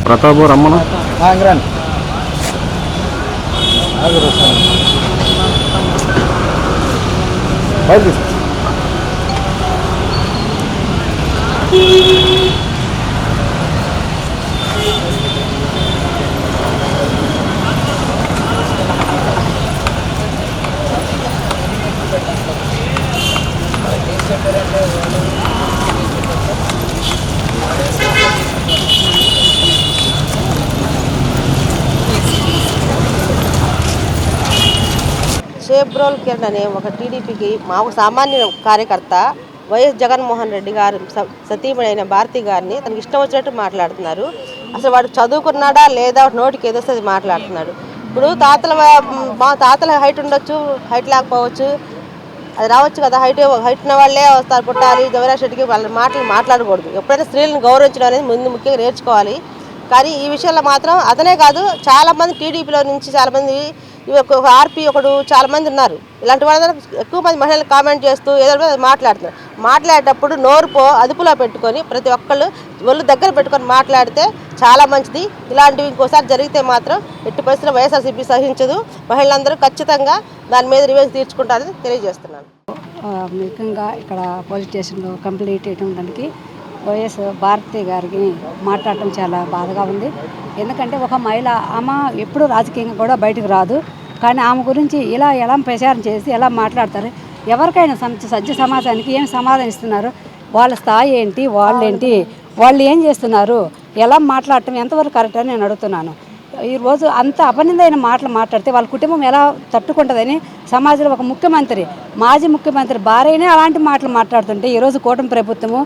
ప్రతాప్ రమ్మన షేబ్రోల్ కిరణ్ అనే ఒక టీడీపీకి ఒక సామాన్య కార్యకర్త వైఎస్ జగన్మోహన్ రెడ్డి గారు సతీమణి అయిన భారతి గారిని తనకి ఇష్టం వచ్చినట్టు మాట్లాడుతున్నారు. అసలు వాడు చదువుకున్నాడా లేదా నోటికి ఏదో అది మాట్లాడుతున్నాడు. ఇప్పుడు మా తాతల హైట్ ఉండొచ్చు, హైట్ లేకపోవచ్చు, అది రావచ్చు కదా. హైట్ ఉన్న వాళ్ళే వస్తారు పుట్టాలి. జవహర్ రెడ్డికి వాళ్ళ మాట్లాడకూడదు. ఎప్పుడైనా స్త్రీలను గౌరవించడం అనేది ముందు ముఖ్యంగా నేర్చుకోవాలి. కానీ ఈ విషయంలో మాత్రం అతనే కాదు, చాలామంది టీడీపీలో నుంచి చాలామంది ఒక ఆర్పీ ఒకడు చాలామంది ఉన్నారు. ఇలాంటి వాళ్ళ ఎక్కువ మంది మహిళలు కామెంట్ చేస్తూ ఏదో మాట్లాడుతున్నారు. మాట్లాడేటప్పుడు నోరు అదుపులో పెట్టుకొని ప్రతి ఒక్కళ్ళు ఒళ్ళు దగ్గర పెట్టుకొని మాట్లాడితే చాలా మంచిది. ఇలాంటివి ఇంకోసారి జరిగితే మాత్రం ఎట్టి పరిస్థితుల్లో వైఎస్ఆర్సీపీ సహించదు. మహిళలందరూ ఖచ్చితంగా దాని మీద రివెంజ్ తీర్చుకుంటారని తెలియజేస్తున్నాను. ముఖ్యంగా ఇక్కడ పోలీస్ స్టేషన్లో కంప్లైంట్ ఇవ్వడానికి వైఎస్ భారతి గారికి మాట్లాడటం చాలా బాధగా ఉంది. ఎందుకంటే ఒక మహిళ ఆమె ఎప్పుడు రాజకీయంగా కూడా బయటకు రాదు. కానీ ఆమె గురించి ఎలా ప్రచారం చేసి ఎలా మాట్లాడతారు? ఎవరికైనా సజ్జ సమాజానికి ఏం సమాధానం ఇస్తున్నారు? వాళ్ళ స్థాయి ఏంటి, వాళ్ళేంటి, వాళ్ళు ఏం చేస్తున్నారు, ఎలా మాట్లాడటం ఎంతవరకు కరెక్ట్ అని నేను అడుగుతున్నాను. ఈరోజు అంత అపనిందైన మాటలు మాట్లాడితే వాళ్ళ కుటుంబం ఎలా తట్టుకుంటుందని సమాజంలో ఒక ముఖ్యమంత్రి, మాజీ ముఖ్యమంత్రి భార్యనే అలాంటి మాటలు మాట్లాడుతుంటే ఈరోజు కూటమి ప్రభుత్వము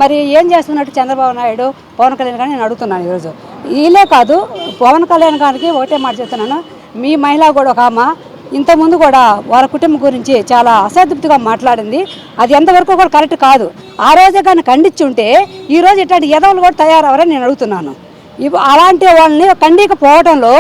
మరి ఏం చేస్తున్నట్టు చంద్రబాబు నాయుడు, పవన్ కళ్యాణ్ గారిని నేను అడుగుతున్నాను. ఈరోజు వీళ్ళే కాదు, పవన్ కళ్యాణ్ గారికి ఒకటే మాట చెప్తున్నాను. మీ మహిళ కూడా ఒక ఆమె ఇంతకుముందు కూడా వాళ్ళ కుటుంబం గురించి చాలా అసంతృప్తిగా మాట్లాడింది. అది ఎంతవరకు కూడా కరెక్ట్ కాదు. ఆ రోజే కానీ ఖండించి ఉంటే ఈరోజు ఇట్లాంటి ఎదవలు కూడా తయారవరని నేను అడుగుతున్నాను. అలాంటి వాళ్ళని ఖండికపోవడంలో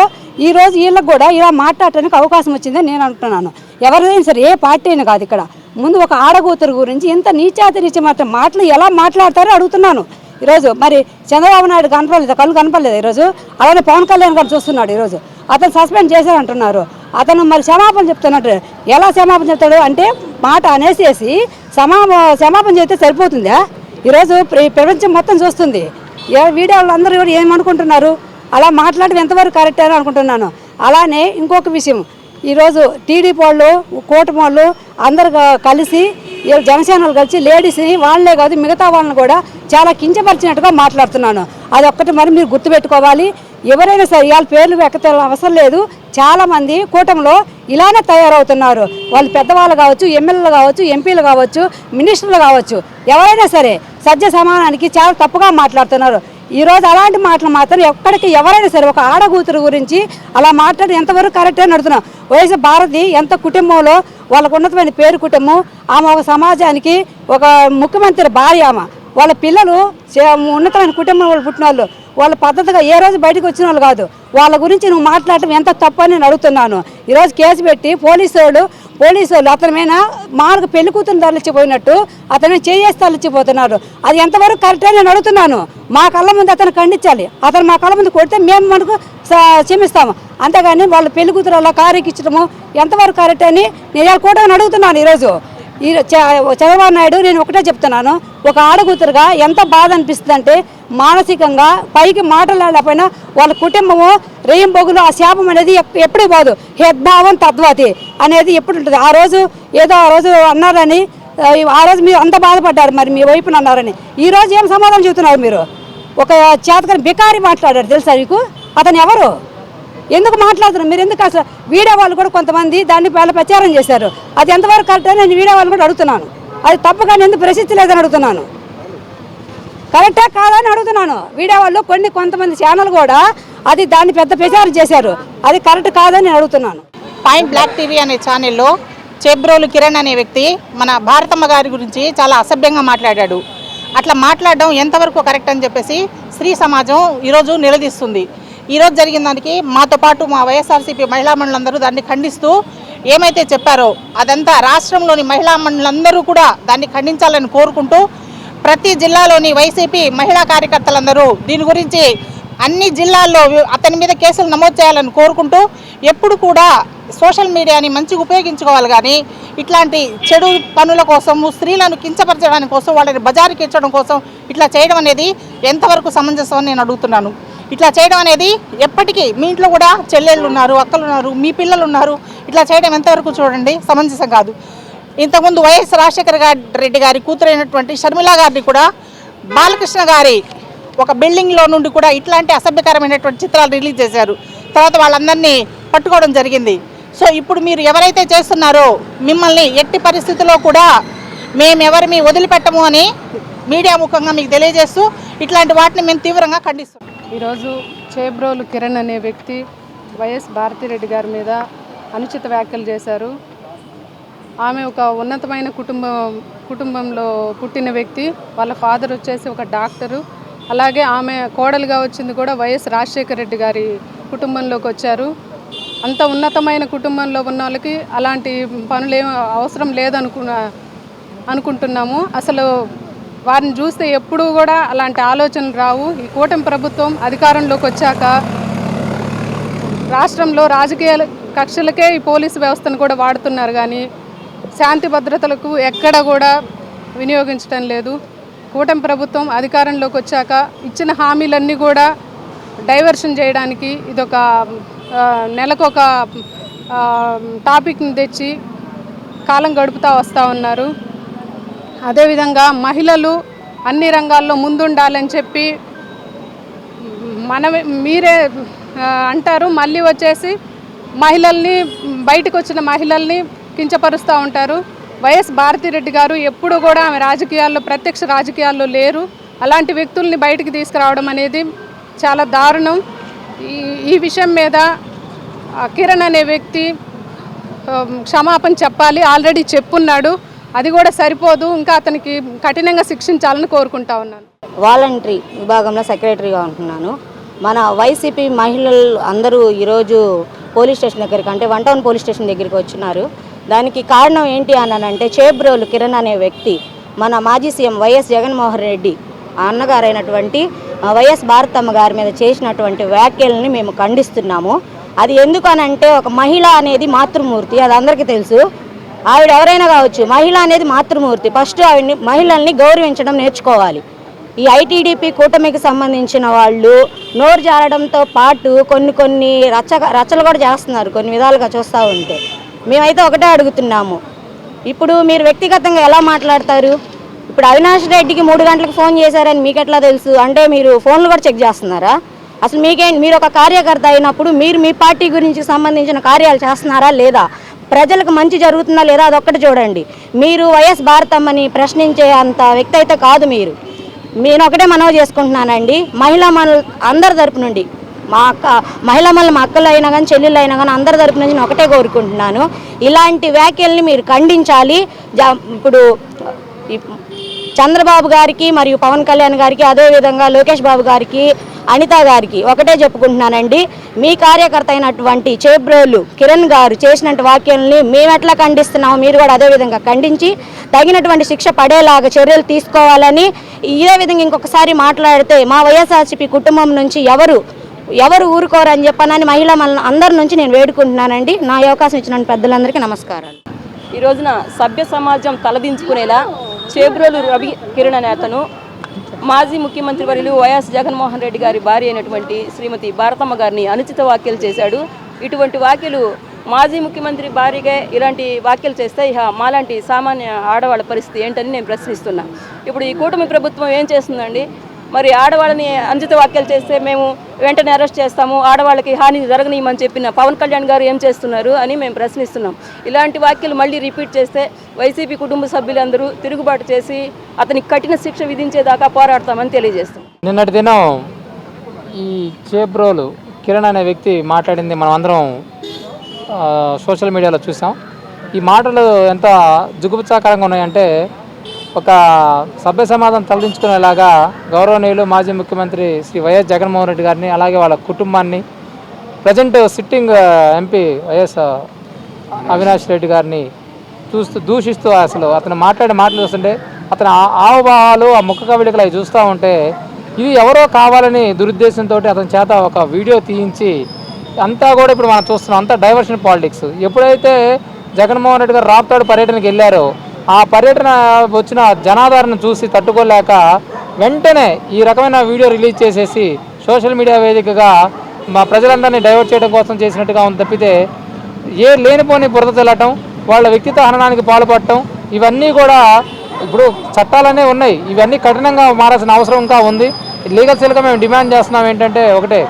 ఈరోజు వీళ్ళకి కూడా ఇలా మాట్లాడటానికి అవకాశం వచ్చిందని నేను అంటున్నాను. ఎవరైనా సరే ఏ పార్టీ అయినా కాదు, ఇక్కడ ముందు ఒక ఆడకూతురు గురించి ఇంత నీచ మాటలు ఎలా మాట్లాడతారో అడుగుతున్నాను. ఈరోజు మరి చంద్రబాబు నాయుడు కనపడలేదు, కళ్ళు కనపడలేదు. ఈరోజు అలానే పవన్ కళ్యాణ్ గారు చూస్తున్నాడు. ఈరోజు అతను సస్పెండ్ చేశారంటున్నారు. అతను మరి క్షమాపణ చెప్తున్నట్టు ఎలా క్షమాపణ చెప్తాడు అంటే మాట అనేసేసి క్షమాపణ చేస్తే సరిపోతుందా? ఈరోజు ప్రపంచం మొత్తం చూస్తుంది. వీడియోలు అందరూ కూడా ఏమనుకుంటున్నారు? అలా మాట్లాడడం ఎంతవరకు కరెక్ట్ అని అనుకుంటున్నాను. అలానే ఇంకొక విషయం, ఈరోజు టీడీపీ వాళ్ళు, కూటమి వాళ్ళు అందరు కలిసి జనసేనలు కలిసి లేడీస్ని వాళ్ళే కాదు మిగతా వాళ్ళని కూడా చాలా కించపరిచినట్టుగా మాట్లాడుతున్నాను. అదొక్కటి మరి మీరు గుర్తుపెట్టుకోవాలి. ఎవరైనా సరే వాళ్ళ పేర్లు ఎక్కతే అవసరం లేదు. చాలామంది కూటమిలో ఇలానే తయారవుతున్నారు. వాళ్ళు పెద్దవాళ్ళు కావచ్చు, ఎమ్మెల్యేలు కావచ్చు, ఎంపీలు కావచ్చు, మినిస్టర్లు కావచ్చు, ఎవరైనా సరే సజ్జ సమానానికి చాలా తప్పుగా మాట్లాడుతున్నారు. ఈరోజు అలాంటి మాటలు మాత్రం ఎక్కడికి ఎవరైనా సరే ఒక ఆడకూతురు గురించి అలా మాట్లాడి ఎంతవరకు కరెక్ట్ అని అడుగుతున్నాం. వైఎస్ భారతి ఎంత కుటుంబంలో వాళ్ళకు ఉన్నతమైన పేరు కుటుంబం, ఆమె ఒక సమాజానికి ఒక ముఖ్యమంత్రి భార్య, ఆమె వాళ్ళ పిల్లలు ఉన్నతమైన కుటుంబం వాళ్ళు పుట్టిన వాళ్ళు, వాళ్ళ పద్ధతిగా ఏ రోజు బయటకు వచ్చిన వాళ్ళు కాదు. వాళ్ళ గురించి నువ్వు మాట్లాడటం ఎంత తప్పు అని నేను అడుగుతున్నాను. ఈరోజు కేసు పెట్టి పోలీసు వాళ్ళు పోలీసు వాళ్ళు అతని మీద మాకు పెళ్లి కూతురు తరలిచ్చిపోయినట్టు అతను చేయేసి తరలిచ్చిపోతున్నారు. అది ఎంతవరకు కరెక్టే నేను అడుగుతున్నాను. మా కళ్ళ ముందు అతను ఖండించాలి. అతను మా కళ్ళ ముందు కొడితే మేము మనకు క్షమిస్తాము. అంతేగాని వాళ్ళ పెళ్లి కూతురు అలా కారెక్కించడము ఎంతవరకు కరెక్ట్ అని నేను కూడా అడుగుతున్నాను. ఈరోజు చంద్రబాబు నాయుడు నేను ఒకటే చెప్తున్నాను, ఒక ఆడకూతురుగా ఎంత బాధ అనిపిస్తుంది అంటే మానసికంగా పైకి మాట్లాడలేకపోయినా వాళ్ళ కుటుంబము రేయం బొగులు ఆ శాపం అనేది ఎప్పుడు పోదు. హెద్భావం తద్వాతి అనేది ఎప్పుడు ఉంటుంది. ఆ రోజు అన్నారని ఆ రోజు మీరు అంత బాధపడ్డారు, మరి మీ వైపున అన్నారని. ఈరోజు ఏం సమాధానం చెబుతున్నారు మీరు? ఒక చేతకని బికారి మాట్లాడారు తెలుసా మీకు? అతను ఎవరు? ఎందుకు మాట్లాడుతున్నారు మీరు? ఎందుకు అసలు వీడియో వాళ్ళు కూడా కొంతమంది దాన్ని వాళ్ళ ప్రచారం చేశారు. అది ఎంతవరకు కరెక్ట్ అని నేను వీడియో వాళ్ళు కూడా అడుగుతున్నాను. అది తప్పుగా ఎందుకు ప్రశ్నించలేదని అడుగుతున్నాను. కరెక్టే కాదని అడుగుతున్నాను. వీడియో వాళ్ళు కొంతమంది ఛానల్ కూడా అది దాన్ని పెద్ద ప్రచారం చేశారు. అది కరెక్ట్ కాదని నేను అడుగుతున్నాను. పాయింట్ బ్లాక్ టీవీ అనే ఛానల్లో చేబ్రోలు కిరణ్ అనే వ్యక్తి మన భారతమ్మ గారి గురించి చాలా అసభ్యంగా మాట్లాడాడు. అట్లా మాట్లాడడం ఎంతవరకు కరెక్ట్ అని చెప్పేసి స్త్రీ సమాజం ఈరోజు నిలదీస్తుంది. ఈరోజు జరిగిన దానికి మాతో పాటు మా వైఎస్ఆర్సీపీ మహిళా మండలందరూ దాన్ని ఖండిస్తూ ఏమైతే చెప్పారో అదంతా రాష్ట్రంలోని మహిళా మండలందరూ కూడా దాన్ని ఖండించాలని కోరుకుంటూ ప్రతి జిల్లాలోని వైసీపీ మహిళా కార్యకర్తలందరూ దీని గురించి అన్ని జిల్లాల్లో అతని మీద కేసులు నమోదు చేయాలని కోరుకుంటూ ఎప్పుడు కూడా సోషల్ మీడియాని మంచిగా ఉపయోగించుకోవాలి. కానీ ఇట్లాంటి చెడు పనుల కోసము స్త్రీలను కించపరచడానికి కోసం వాళ్ళని బజారుకి ఇచ్చడం కోసం ఇట్లా చేయడం అనేది ఎంతవరకు సమంజసం అని నేను అడుగుతున్నాను. ఇట్లా చేయడం అనేది ఎప్పటికీ మీ ఇంట్లో కూడా చెల్లెళ్ళు ఉన్నారు, అక్కలు ఉన్నారు, మీ పిల్లలు ఉన్నారు. ఇట్లా చేయడం ఎంతవరకు చూడండి సమంజసం కాదు. ఇంతకుముందు వైఎస్ రాజశేఖర రెడ్డి గారి కూతురైనటువంటి షర్మిల గారిని కూడా బాలకృష్ణ గారి ఒక బిల్డింగ్లో నుండి కూడా ఇట్లాంటి అసభ్యకరమైనటువంటి చిత్రాలు రిలీజ్ చేశారు. తర్వాత వాళ్ళందరినీ పట్టుకోవడం జరిగింది. సో ఇప్పుడు మీరు ఎవరైతే చేస్తున్నారో మిమ్మల్ని ఎట్టి పరిస్థితుల్లో కూడా మేమెవరిని వదిలిపెట్టము అని మీడియా ముఖంగా మీకు తెలియజేస్తూ ఇట్లాంటి వాటిని మేము తీవ్రంగా ఖండిస్తాం. ఈరోజు చేబ్రోలు కిరణ్ అనే వ్యక్తి వైఎస్ భారతిరెడ్డి గారి మీద అనుచిత వ్యాఖ్యలు చేశారు. ఆమె ఒక ఉన్నతమైన కుటుంబంలో పుట్టిన వ్యక్తి. వాళ్ళ ఫాదర్ వచ్చేసి ఒక డాక్టరు. అలాగే ఆమె కోడలుగా వచ్చింది కూడా వైఎస్ రాజశేఖర రెడ్డి గారి కుటుంబంలోకి వచ్చారు. అంత ఉన్నతమైన కుటుంబంలో ఉన్న వాళ్ళకి అలాంటి పనులు ఏం అవసరం అనుకుంటున్నాము. అసలు వారిని చూస్తే ఎప్పుడూ కూడా అలాంటి ఆలోచనలు రావు. ఈ కూటమి ప్రభుత్వం అధికారంలోకి వచ్చాక రాష్ట్రంలో రాజకీయ కక్షలకే ఈ పోలీసు వ్యవస్థను కూడా వాడుతున్నారు. కానీ శాంతి భద్రతలకు ఎక్కడ కూడా వినియోగించడం లేదు. కూటమి ప్రభుత్వం అధికారంలోకి వచ్చాక ఇచ్చిన హామీలన్నీ కూడా డైవర్షన్ చేయడానికి ఇదొక నెలకొక టాపిక్ని తెచ్చి కాలం గడుపుతూ వస్తూ ఉన్నారు. అదేవిధంగా మహిళలు అన్ని రంగాల్లో ముందుండాలని చెప్పి మీరే అంటారు. మళ్ళీ వచ్చేసి మహిళల్ని బయటకు వచ్చిన మహిళల్ని కించపరుస్తూ ఉంటారు. వైఎస్ భారతిరెడ్డి గారు ఎప్పుడు కూడా ఆమె రాజకీయాల్లో ప్రత్యక్ష రాజకీయాల్లో లేరు. అలాంటి వ్యక్తుల్ని బయటికి తీసుకురావడం అనేది చాలా దారుణం. ఈ విషయం మీద కిరణ్ అనే వ్యక్తి క్షమాపణ చెప్పాలి. ఆల్రెడీ చెప్పున్నాడు. అది కూడా సరిపోదు, ఇంకా అతనికి కఠినంగా శిక్షించాలని కోరుకుంటా ఉన్నాను. వాలంటరీ విభాగంలో సెక్రటరీగా ఉంటున్నాను. మన వైసీపీ మహిళలు అందరూ ఈరోజు పోలీస్ స్టేషన్ దగ్గరికి, అంటే 1 టౌన్ పోలీస్ స్టేషన్ దగ్గరికి వచ్చినారు. దానికి కారణం ఏంటి అనంటే చేబ్రోలు కిరణ్ అనే వ్యక్తి మన మాజీ సీఎం వైఎస్ జగన్మోహన్ రెడ్డి అన్నగారైనటువంటి వైఎస్ భారతమ్మ గారి మీద చేసినటువంటి వ్యాఖ్యలని మేము ఖండిస్తున్నాము. అది ఎందుకు అనంటే ఒక మహిళ అనేది మాతృమూర్తి, అది అందరికీ తెలుసు. ఆవిడ ఎవరైనా కావచ్చు, మహిళ అనేది మాతృమూర్తి. ఫస్ట్ ఆవిడని మహిళల్ని గౌరవించడం నేర్చుకోవాలి. ఈ ఐటీడీపీ కూటమికి సంబంధించిన వాళ్ళు నోరు జారడంతో పాటు కొన్ని రచ్చలు కూడా చేస్తున్నారు కొన్ని విధాలుగా చూస్తూ ఉంటే. మేమైతే ఒకటే అడుగుతున్నాము, ఇప్పుడు మీరు వ్యక్తిగతంగా ఎలా మాట్లాడతారు? ఇప్పుడు అవినాష్ రెడ్డికి 3 గంటలకు ఫోన్ చేశారని మీకు ఎట్లా తెలుసు? అంటే మీరు ఫోన్లు కూడా చెక్ చేస్తున్నారా? అసలు మీరు ఒక కార్యకర్త అయినప్పుడు మీరు మీ పార్టీ గురించి సంబంధించిన కార్యాలు చేస్తున్నారా లేదా? ప్రజలకు మంచి జరుగుతుందా లేదా అదొక్కటి చూడండి. మీరు వైఎస్ భారతమ్మని ప్రశ్నించే అంత వ్యక్తి అయితే కాదు మీరు. నేను ఒకటే మనవి చేసుకుంటున్నానండి, మహిళా మనలు అందరి తరపు నుండి, మహిళా మనలు మా అక్కలు అయినా కానీ చెల్లెళ్ళు అయినా కానీ అందరి తరపు నుంచి నేను ఒకటే కోరుకుంటున్నాను, ఇలాంటి వ్యాఖ్యల్ని మీరు ఖండించాలి. ఇప్పుడు చంద్రబాబు గారికి మరియు పవన్ కళ్యాణ్ గారికి, అదేవిధంగా లోకేష్ బాబు గారికి, అనిత గారికి ఒకటే చెప్పుకుంటున్నానండి, మీ కార్యకర్త అయినటువంటి చేబ్రోలు కిరణ్ గారు చేసినటువంటి వ్యాఖ్యల్ని మేము ఎట్లా ఖండిస్తున్నామో మీరు కూడా అదేవిధంగా ఖండించి తగినటువంటి శిక్ష పడేలాగా చర్యలు తీసుకోవాలని, ఇదే విధంగా ఇంకొకసారి మాట్లాడితే మా వైఎస్ఆర్సీపీ కుటుంబం నుంచి ఎవరు ఊరుకోరని చెప్పనని మహిళా అందరి నుంచి నేను వేడుకుంటున్నానండి. నా అవకాశం ఇచ్చిన పెద్దలందరికీ నమస్కారాలు. ఈ రోజున సభ్య సమాజం తలదించుకునేలా చేబ్రోలు రవి కిరణ్ అనే అతను మాజీ ముఖ్యమంత్రి వర్యులు వైఎస్ జగన్మోహన్ రెడ్డి గారి భార్య అయినటువంటి శ్రీమతి భారతమ్మ గారిని అనుచిత వ్యాఖ్యలు చేశాడు. ఇటువంటి వ్యాఖ్యలు మాజీ ముఖ్యమంత్రి భార్యగా ఇలాంటి వ్యాఖ్యలు చేస్తే ఇక మాలాంటి సామాన్య ఆడవాళ్ళ పరిస్థితి ఏంటని నేను ప్రశ్నిస్తున్నా. ఇప్పుడు ఈ కూటమి ప్రభుత్వం ఏం చేస్తుందండి? మరి ఆడవాళ్ళని అనుచిత వ్యాఖ్యలు చేస్తే మేము వెంటనే అరెస్ట్ చేస్తాము, ఆడవాళ్ళకి హాని జరగనీయమని చెప్పిన పవన్ కళ్యాణ్ గారు ఏం చేస్తున్నారు అని మేము ప్రశ్నిస్తున్నాం. ఇలాంటి వ్యాఖ్యలు మళ్ళీ రిపీట్ చేస్తే వైసీపీ కుటుంబ సభ్యులందరూ తిరుగుబాటు చేసి అతనికి కఠిన శిక్ష విధించేదాకా పోరాడతామని తెలియజేస్తాం. నిన్నటి దినం ఈ చేబ్రోలు కిరణ్ అనే వ్యక్తి మాట్లాడింది మనం అందరం సోషల్ మీడియాలో చూసాం. ఈ మాటలు ఎంత జుగుప్సాకరంగా ఉన్నాయంటే, ఒక సభ్య సమాజం తలదించుకునేలాగా గౌరవనీయులు మాజీ ముఖ్యమంత్రి శ్రీ వైఎస్ జగన్మోహన్ రెడ్డి గారిని, అలాగే వాళ్ళ కుటుంబాన్ని, present sitting MP YS Avinash Reddy గారిని దూషిస్తూ అసలు అతను మాట్లాడే మాటలు చూస్తుంటే, అతని ఆవభావాలు, ఆ ముఖ కవళికలు అవి చూస్తూ ఉంటే ఇది ఎవరో కావాలని దురుద్దేశంతో అతని చేత ఒక వీడియో తీయించి అంతా కూడా ఇప్పుడు మనం చూస్తున్నాం. అంతా డైవర్షన్ పాలిటిక్స్. ఎప్పుడైతే జగన్మోహన్ రెడ్డి గారు రాప్తాడు పర్యటనకి వెళ్ళారో, ఆ పర్యటన వచ్చిన జనాదరణ చూసి తట్టుకోలేక వెంటనే ఈ రకమైన వీడియో రిలీజ్ చేసేసి సోషల్ మీడియా వేదికగా మా ప్రజలందరినీ డైవర్ట్ చేయడం కోసం చేసినట్టుగా ఉంది తప్పితే, ఏ లేనిపోని బురద తెల్లటం, వాళ్ళ వ్యక్తిత్వ హననానికి పాల్పడటం, ఇవన్నీ కూడా ఇప్పుడు చట్టాలనే ఉన్నాయి. ఇవన్నీ కఠినంగా మారాల్సిన అవసరం ఇంకా ఉంది. లీగల్ సెల్గా మేము డిమాండ్ చేస్తున్నాం ఏంటంటే, ఒకటే,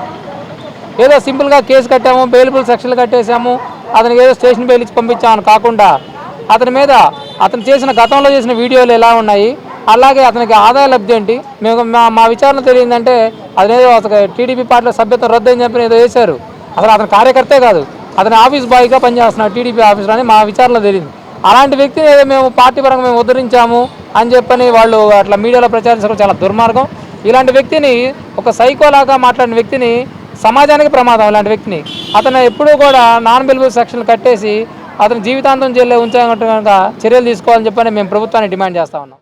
ఏదో సింపుల్గా కేసు కట్టాము, బెయిలబుల్ సెక్షన్లు కట్టేసాము, అతనికి ఏదో స్టేషన్ బెయిల్ ఇచ్చి పంపించామని కాకుండా అతని మీద అతను చేసిన గతంలో చేసిన వీడియోలు ఎలా ఉన్నాయి, అలాగే అతనికి ఆదాయ లబ్ధి ఏంటి, మేము మా విచారణ తెలియదంటే అతనేదో అతను టీడీపీ పార్టీలో సభ్యత్వం రద్దు అని చెప్పి ఏదో వేశారు. అసలు అతని కార్యకర్తే కాదు, అతని ఆఫీస్ బాయ్గా పనిచేస్తున్నాడు టీడీపీ ఆఫీస్లో అని మా విచారణలో తెలియదు. అలాంటి వ్యక్తిని ఏదో మేము పార్టీ పరంగా మేము ఉద్ధరించాము అని చెప్పని వాళ్ళు అట్లా మీడియాలో ప్రచారించడం చాలా దుర్మార్గం. ఇలాంటి వ్యక్తిని, ఒక సైకోలాగా మాట్లాడిన వ్యక్తిని, సమాజానికి ప్రమాదం. ఇలాంటి వ్యక్తిని అతను ఎప్పుడూ కూడా నాన్ బెయిలబుల్ సెక్షన్లు కట్టేసి అతను జీవితాంతం జైల్లో ఉంచాలంటే కనుక చర్యలు తీసుకోవాలని చెప్పని మేము ప్రభుత్వాన్ని డిమాండ్ చేస్తా ఉన్నాం.